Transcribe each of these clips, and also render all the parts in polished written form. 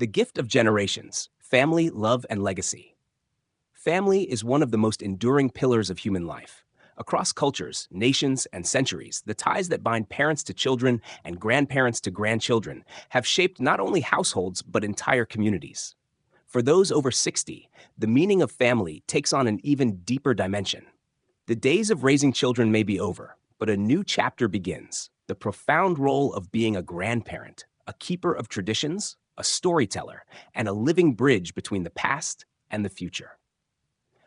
The gift of generations, family, love, and legacy. Family is one of the most enduring pillars of human life. Across cultures, nations, and centuries, the ties that bind parents to children and grandparents to grandchildren have shaped not only households but entire communities. For those over 60, the meaning of family takes on an even deeper dimension. The days of raising children may be over, but a new chapter begins. The profound role of being a grandparent, a keeper of traditions, a storyteller, and a living bridge between the past and the future.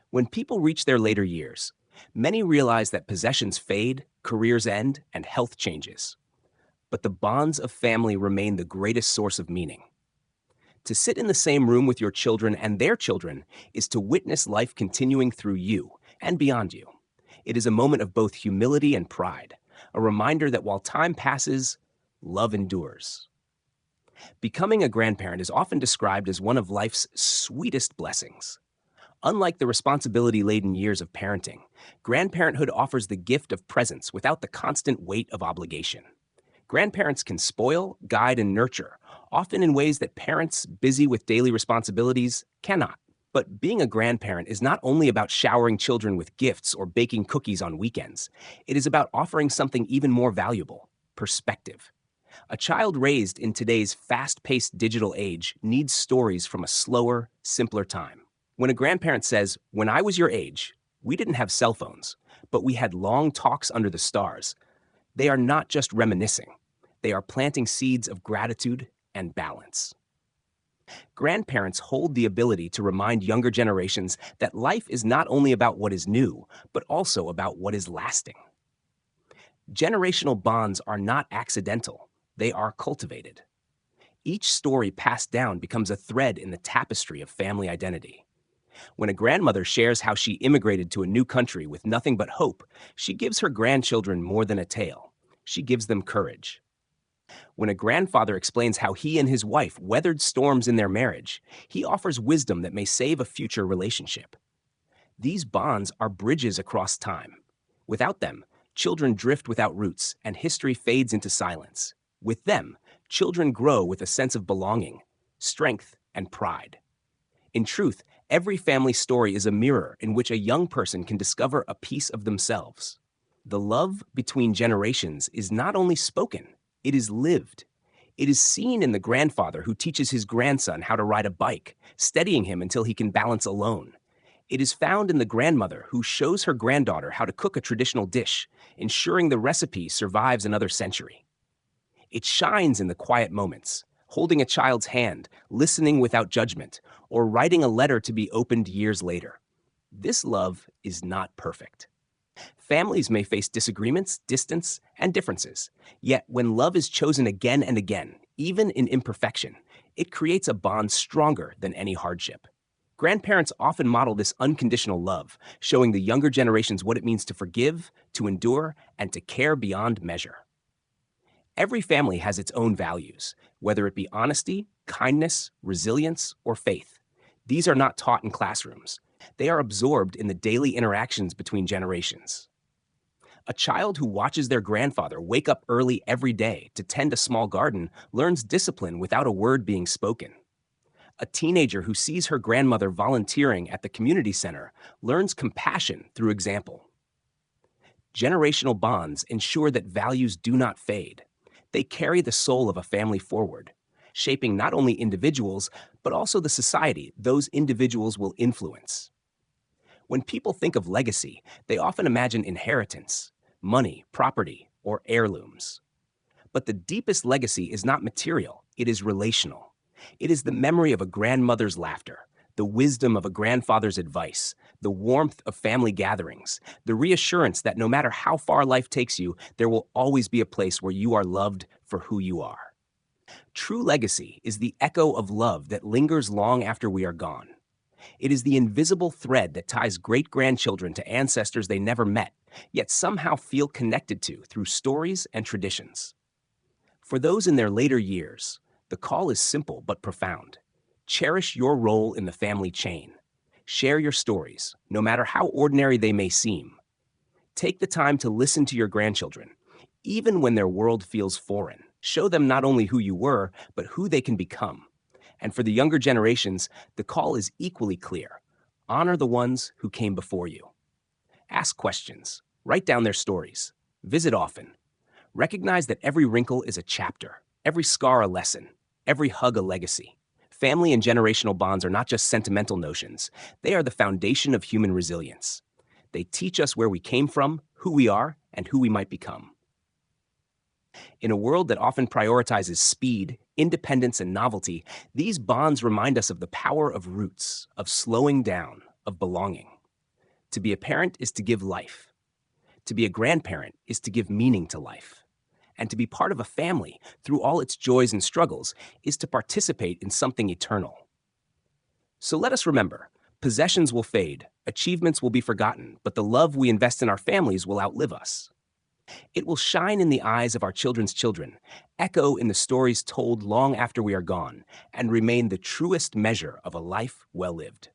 When people reach their later years, many realize that possessions fade, careers end, and health changes. But the bonds of family remain the greatest source of meaning. To sit in the same room with your children and their children is to witness life continuing through you and beyond you. It is a moment of both humility and pride, a reminder that while time passes, love endures. Becoming a grandparent is often described as one of life's sweetest blessings. Unlike the responsibility-laden years of parenting, grandparenthood offers the gift of presence without the constant weight of obligation. Grandparents can spoil, guide, and nurture, often in ways that parents, busy with daily responsibilities, cannot. But being a grandparent is not only about showering children with gifts or baking cookies on weekends. It is about offering something even more valuable: perspective. A child raised in today's fast-paced digital age needs stories from a slower, simpler time. When a grandparent says, "When I was your age, we didn't have cell phones, but we had long talks under the stars," they are not just reminiscing. They are planting seeds of gratitude and balance. Grandparents hold the ability to remind younger generations that life is not only about what is new, but also about what is lasting. Generational bonds are not accidental, they are cultivated. Each story passed down becomes a thread in the tapestry of family identity. When a grandmother shares how she immigrated to a new country with nothing but hope, she gives her grandchildren more than a tale. She gives them courage. When a grandfather explains how he and his wife weathered storms in their marriage, he offers wisdom that may save a future relationship. These bonds are bridges across time. Without them, children drift without roots and history fades into silence. With them, children grow with a sense of belonging, strength, and pride. In truth, every family story is a mirror in which a young person can discover a piece of themselves. The love between generations is not only spoken, it is lived. It is seen in the grandfather who teaches his grandson how to ride a bike, steadying him until he can balance alone. It is found in the grandmother who shows her granddaughter how to cook a traditional dish, ensuring the recipe survives another century. It shines in the quiet moments, holding a child's hand, listening without judgment, or writing a letter to be opened years later. This love is not perfect. Families may face disagreements, distance, and differences. Yet when love is chosen again and again, even in imperfection, it creates a bond stronger than any hardship. Grandparents often model this unconditional love, showing the younger generations what it means to forgive, to endure, and to care beyond measure. Every family has its own values, whether it be honesty, kindness, resilience, or faith. These are not taught in classrooms. They are absorbed in the daily interactions between generations. A child who watches their grandfather wake up early every day to tend a small garden learns discipline without a word being spoken. A teenager who sees her grandmother volunteering at the community center learns compassion through example. Generational bonds ensure that values do not fade. They carry the soul of a family forward, shaping not only individuals, but also the society those individuals will influence. When people think of legacy, they often imagine inheritance, money, property, or heirlooms. But the deepest legacy is not material, it is relational. It is the memory of a grandmother's laughter, the wisdom of a grandfather's advice, the warmth of family gatherings, the reassurance that no matter how far life takes you, there will always be a place where you are loved for who you are. True legacy is the echo of love that lingers long after we are gone. It is the invisible thread that ties great-grandchildren to ancestors they never met, yet somehow feel connected to through stories and traditions. For those in their later years, the call is simple but profound. Cherish your role in the family chain. Share your stories, no matter how ordinary they may seem. Take the time to listen to your grandchildren, even when their world feels foreign. Show them not only who you were, but who they can become. And for the younger generations, the call is equally clear. Honor the ones who came before you. Ask questions, write down their stories, visit often. Recognize that every wrinkle is a chapter, every scar a lesson, every hug a legacy. Family and generational bonds are not just sentimental notions, they are the foundation of human resilience. They teach us where we came from, who we are, and who we might become. In a world that often prioritizes speed, independence, and novelty, these bonds remind us of the power of roots, of slowing down, of belonging. To be a parent is to give life. To be a grandparent is to give meaning to life. And to be part of a family, through all its joys and struggles, is to participate in something eternal. So let us remember, possessions will fade, achievements will be forgotten, but the love we invest in our families will outlive us. It will shine in the eyes of our children's children, echo in the stories told long after we are gone, and remain the truest measure of a life well lived.